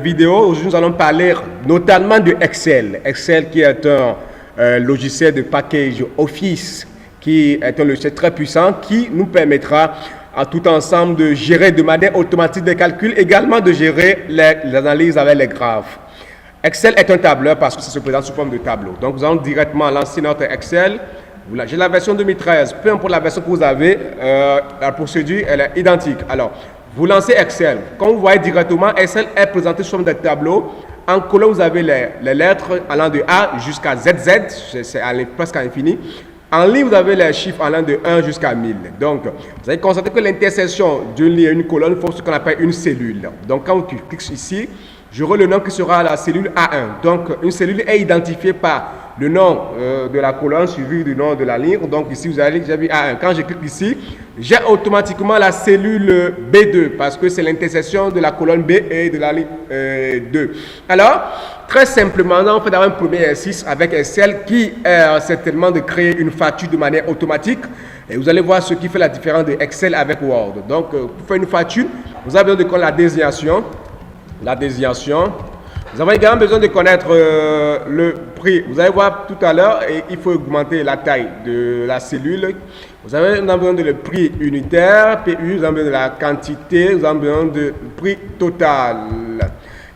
Vidéo, aujourd'hui nous allons parler notamment de Excel. Excel qui est un logiciel de package Office, qui est un logiciel très puissant qui nous permettra à tout ensemble de gérer de manière automatique des calculs, également de gérer les analyses avec les graphes. Excel est un tableur parce que ça se présente sous forme de tableau. Donc nous allons directement lancer notre Excel. J'ai la version 2013, peu importe la version que vous avez, la procédure elle est identique. Alors, vous lancez Excel. Comme vous voyez directement, Excel est présenté sous forme de tableau. En colonne, vous avez les lettres allant de A jusqu'à ZZ, c'est presque à l'infini. En ligne, vous avez les chiffres allant de 1 jusqu'à 1000. Donc, vous allez constater que l'intersection d'une ligne et une colonne forme ce qu'on appelle une cellule. Donc, quand vous cliquez ici, j'aurai le nom qui sera la cellule A1. Donc, une cellule est identifiée par le nom de la colonne suivi du nom de la ligne. Donc, ici, vous avez déjà vu A1. Quand je clique ici, j'ai automatiquement la cellule B2 parce que c'est l'intersection de la colonne B et de la ligne 2. Alors, très simplement, on fait d'abord un premier exercice avec Excel qui est certainement de créer une facture de manière automatique. Et vous allez voir ce qui fait la différence de Excel avec Word. Donc, pour faire une facture, vous avez besoin de connaître la désignation. Nous avons également besoin de connaître le prix. Vous allez voir tout à l'heure, il faut augmenter la taille de la cellule. Vous avez besoin de le prix unitaire, PU, vous avez besoin de la quantité, vous avez besoin de prix total.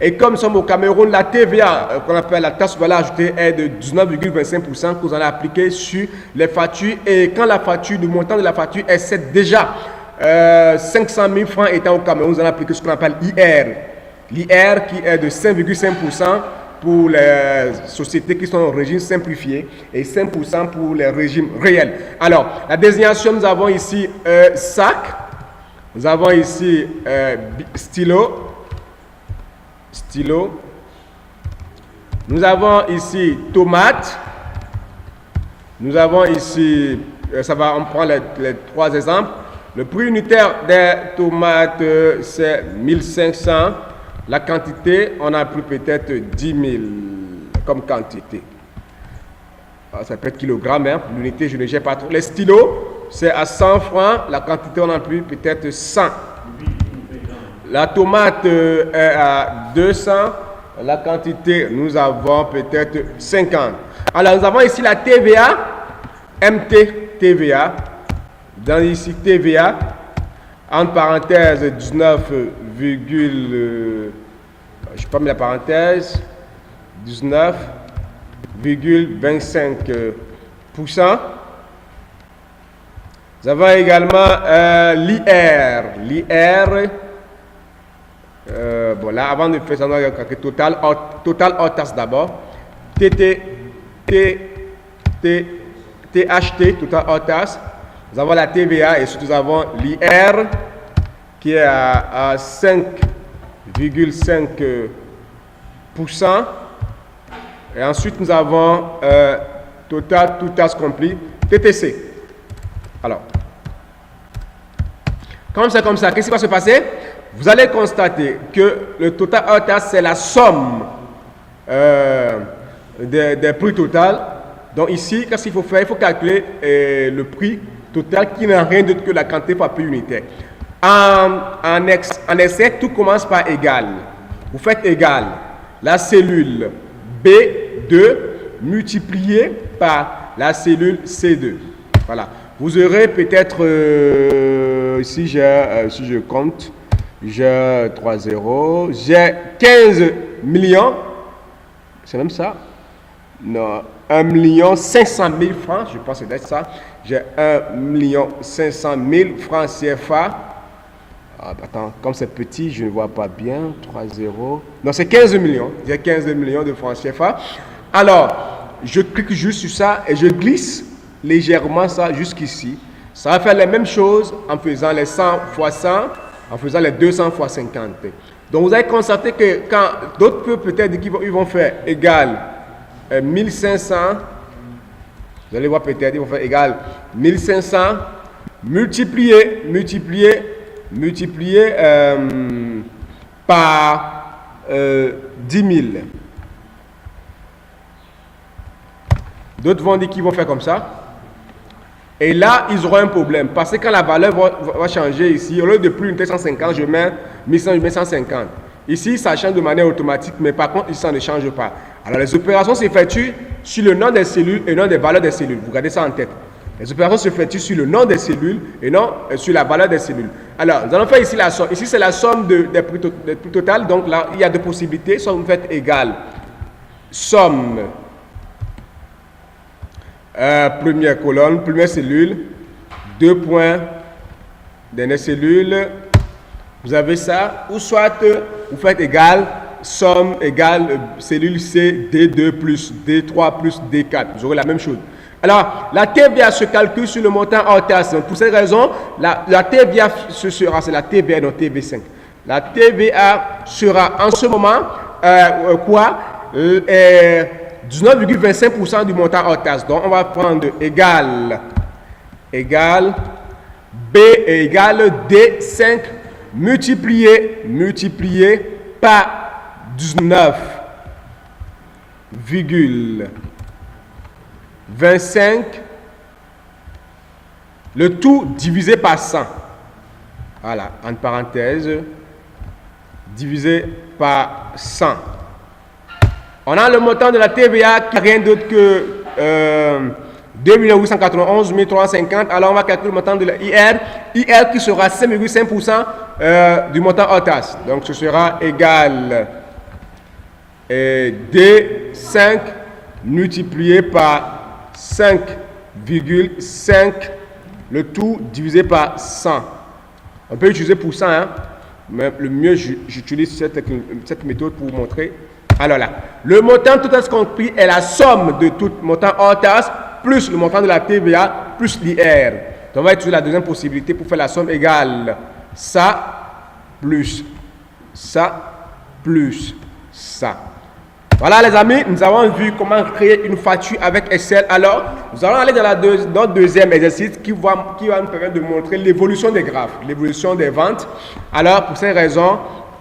Et comme nous sommes au Cameroun, la TVA, qu'on appelle la taxe sur valeur ajoutée, est de 19,25% que vous allez appliquer sur les factures. Et quand la facture, le montant de la facture excède déjà 500 000 francs étant au Cameroun, vous allez appliquer ce qu'on appelle IR. L'IR qui est de 5,5% pour les sociétés qui sont au régime simplifié et 5% pour les régimes réels. Alors, la désignation, nous avons ici sac, nous avons ici stylo, nous avons ici tomate, nous avons ici, on prend les trois exemples. Le prix unitaire des tomates, c'est 1500. La quantité, on a pris peut-être 10 000 comme quantité. Ça peut être kilogramme, hein. L'unité, je ne gère pas trop. Les stylos, c'est à 100 francs. La quantité, on a pris peut-être 100. La tomate est à 200. La quantité, nous avons peut-être 50. Alors, nous avons ici la TVA, MT, TVA. Dans ici, TVA, entre parenthèses, 19, je n'ai pas mis la parenthèse, 19,25%. Nous avons également l'IR. Bon, là, avant de faire ça, on va calculer total hors taxe d'abord. THT, total hors taxe. Nous avons la TVA et surtout nous avons l'IR qui est à 5,5%. Et ensuite, nous avons Total Tout Task Compris, TTC. Alors, comme c'est comme ça, qu'est-ce qui va se passer? Vous allez constater que le total hors taxe, c'est la somme des prix total. Donc ici, qu'est-ce qu'il faut faire? Il faut calculer le prix total qui n'a rien d'autre que la quantité par prix unitaire. En essai, tout commence par égal. Vous faites égal la cellule B2 multipliée par la cellule C2. Voilà. Vous aurez peut-être, si je compte, j'ai 3 zéros, j'ai 15 millions, c'est même ça? Non, 1 500 000 francs, je pense que c'est ça. J'ai 1 500 000 francs CFA. Ah, attends, comme c'est petit, je ne vois pas bien. 3 zéros. Non, c'est 15 millions. J'ai 15 millions de francs CFA. Alors, je clique juste sur ça et je glisse légèrement ça jusqu'ici. Ça va faire la même chose en faisant les 100 fois 100, en faisant les 200 fois 50. Donc, vous allez constater que quand d'autres peuvent peut-être ils vont faire égal 1500, vous allez voir peut-être ils vont faire égal 1500 multiplié par 10 000. D'autres vont dire qu'ils vont faire comme ça. Et là, ils auront un problème. Parce que quand la valeur va changer ici, au lieu de plus une 150, je mets 1100, je mets 150. Ici, ça change de manière automatique, mais par contre, ici, ça ne change pas. Alors, les opérations s'effectuent sur le nom des cellules et non des valeurs des cellules. Vous gardez ça en tête. Les opérations s'effectuent sur le nom des cellules et non sur la valeur des cellules. Alors, nous allons faire ici la somme. Ici, c'est la somme des prix totales. Donc là, il y a deux possibilités. Soit vous faites égal somme, première colonne, première cellule, 2 points, dernière cellule. Vous avez ça. Ou soit vous faites égal somme égale cellule C, D2 plus D3 plus D4. Vous aurez la même chose. Alors, la TVA se calcule sur le montant hors taxe. Pour cette raison, la TVA sera, c'est la TVA, non TV5. La TVA sera en ce moment, 19,25% du montant hors taxe. Donc, on va prendre égal B égale D5 multiplié par 19,25, le tout divisé par 100. Voilà, entre parenthèses, divisé par 100. On a le montant de la TVA qui n'est rien d'autre que 2 891 350. Alors on va calculer le montant de la IR qui sera 5,5% du montant hors taxe. Donc ce sera égal D5 multiplié par 5,5, le tout divisé par 100. On peut utiliser pour 100, hein, mais le mieux, j'utilise cette méthode pour vous montrer. Alors là, le montant tout à ce compris est la somme de tout montant hors taxe plus le montant de la TVA plus l'IR. Donc on va utiliser la deuxième possibilité pour faire la somme égale ça plus ça plus ça. Voilà les amis, nous avons vu comment créer une facture avec Excel. Alors, nous allons aller dans notre deuxième exercice qui va nous permettre de montrer l'évolution des graphes, l'évolution des ventes. Alors, pour cette raison,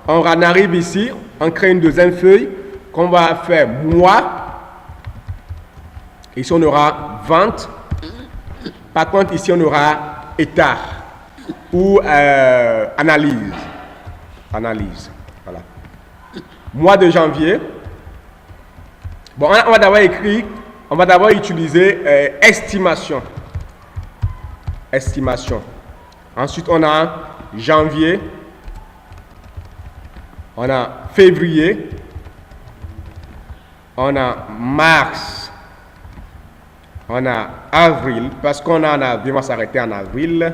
on en arrive ici, on crée une deuxième feuille qu'on va faire mois. Ici, on aura vente. Par contre, ici, on aura état ou analyse. Analyse. Voilà. Mois de janvier. Bon, on va d'abord utiliser estimation. Estimation. Ensuite, on a janvier. On a février. On a mars. On a avril. Parce qu'on a en avril, on va s'arrêter en avril.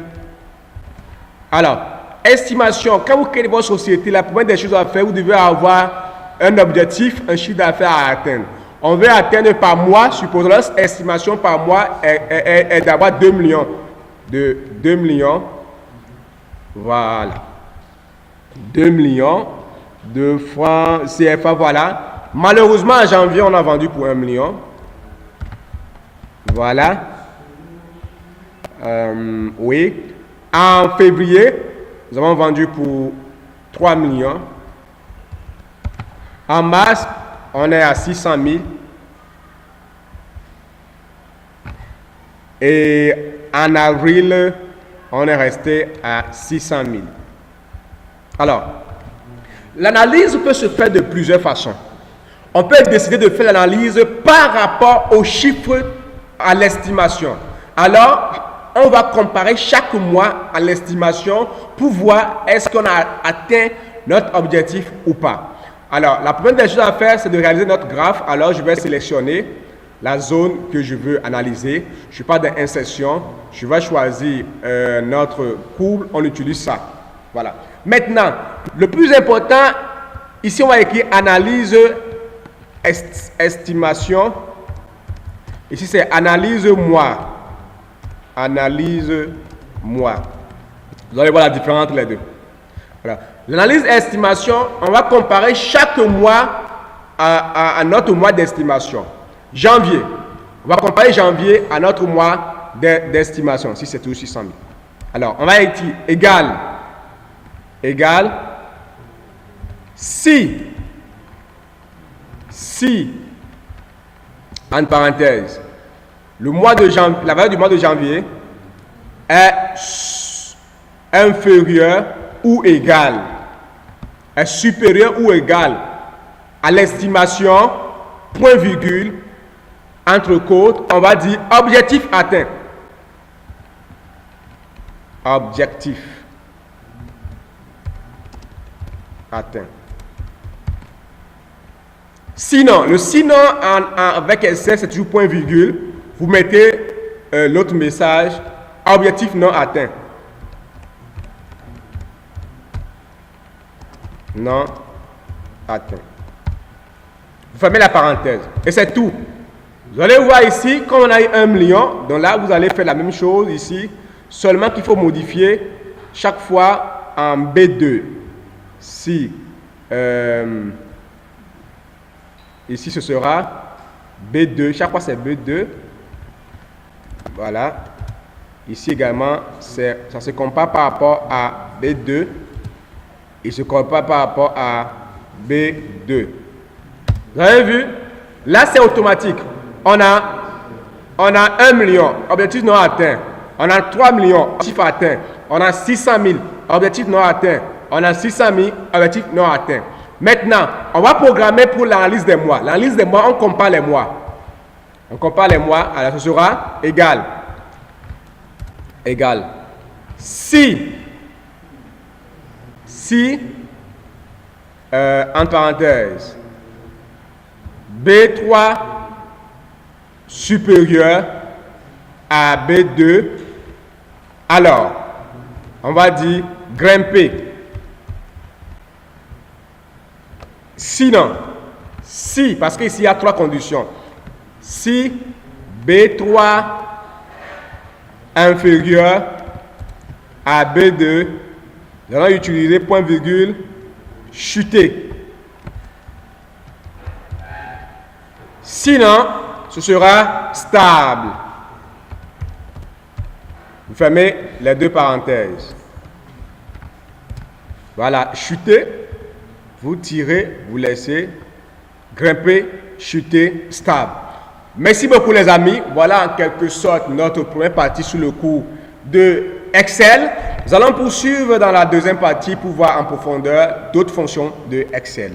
Alors, estimation. Quand vous créez votre société, la première des choses à faire, vous devez avoir un objectif, un chiffre d'affaires à atteindre. On veut atteindre par mois, supposons notre estimation par mois est d'avoir 2 millions. 2 millions. Voilà. 2 millions de francs CFA, voilà. Malheureusement, en janvier, on a vendu pour 1 million. Voilà. Oui. En février, nous avons vendu pour 3 millions. En mars, on est à 600 000. Et en avril, on est resté à 600 000. Alors, l'analyse peut se faire de plusieurs façons. On peut décider de faire l'analyse par rapport aux chiffres à l'estimation. Alors, on va comparer chaque mois à l'estimation pour voir est-ce qu'on a atteint notre objectif ou pas. Alors, la première des choses à faire, c'est de réaliser notre graphe. Alors, je vais sélectionner la zone que je veux analyser. Je ne suis pas dans insertion. Je vais choisir notre courbe. On utilise ça. Voilà. Maintenant, le plus important, ici, on va écrire analyse, estimation. Ici, c'est analyse mois. Analyse mois. Vous allez voir la différence entre les deux. Voilà. L'analyse estimation, on va comparer chaque mois à notre mois d'estimation. Janvier, on va comparer janvier à notre mois d'estimation, si c'est toujours 600 000. Alors, on va écrire égal, si, en parenthèse, le mois de janvier, la valeur du mois de janvier est inférieure ou égale est supérieur ou égal à l'estimation, point virgule, entre côtes, on va dire objectif atteint. Objectif atteint. Sinon, le sinon avec Excel, c'est toujours point virgule. Vous mettez l'autre message, objectif non atteint. Non atteint. Vous fermez la parenthèse. Et c'est tout. Vous allez voir ici, comme on a eu 1 million, donc là, vous allez faire la même chose ici, seulement qu'il faut modifier chaque fois en B2. Si, ici, ce sera B2. Chaque fois, c'est B2. Voilà. Ici également, ça se compare par rapport à B2. Il se compare par rapport à B2. Vous avez vu? Là, c'est automatique. On a 1 million, objectif non atteint. On a 3 millions, objectif atteint. On a 600 000, objectif non atteint. On a 600 000, objectif non atteint. Maintenant, on va programmer pour l'analyse des mois. L'analyse des mois, on compare les mois. On compare les mois, alors ce sera égal. Égal. Si, entre parenthèses, B3 supérieur à B2, alors, on va dire grimper. Sinon, si, parce qu'ici il y a 3 conditions. Si B3 inférieur à B2, nous allons utiliser point virgule, chuter. Sinon, ce sera stable. Vous fermez les 2 parenthèses. Voilà, chuter, vous tirez, vous laissez, grimper, chuter, stable. Merci beaucoup les amis. Voilà en quelque sorte notre première partie sur le cours de Excel. Nous allons poursuivre dans la deuxième partie pour voir en profondeur d'autres fonctions de Excel.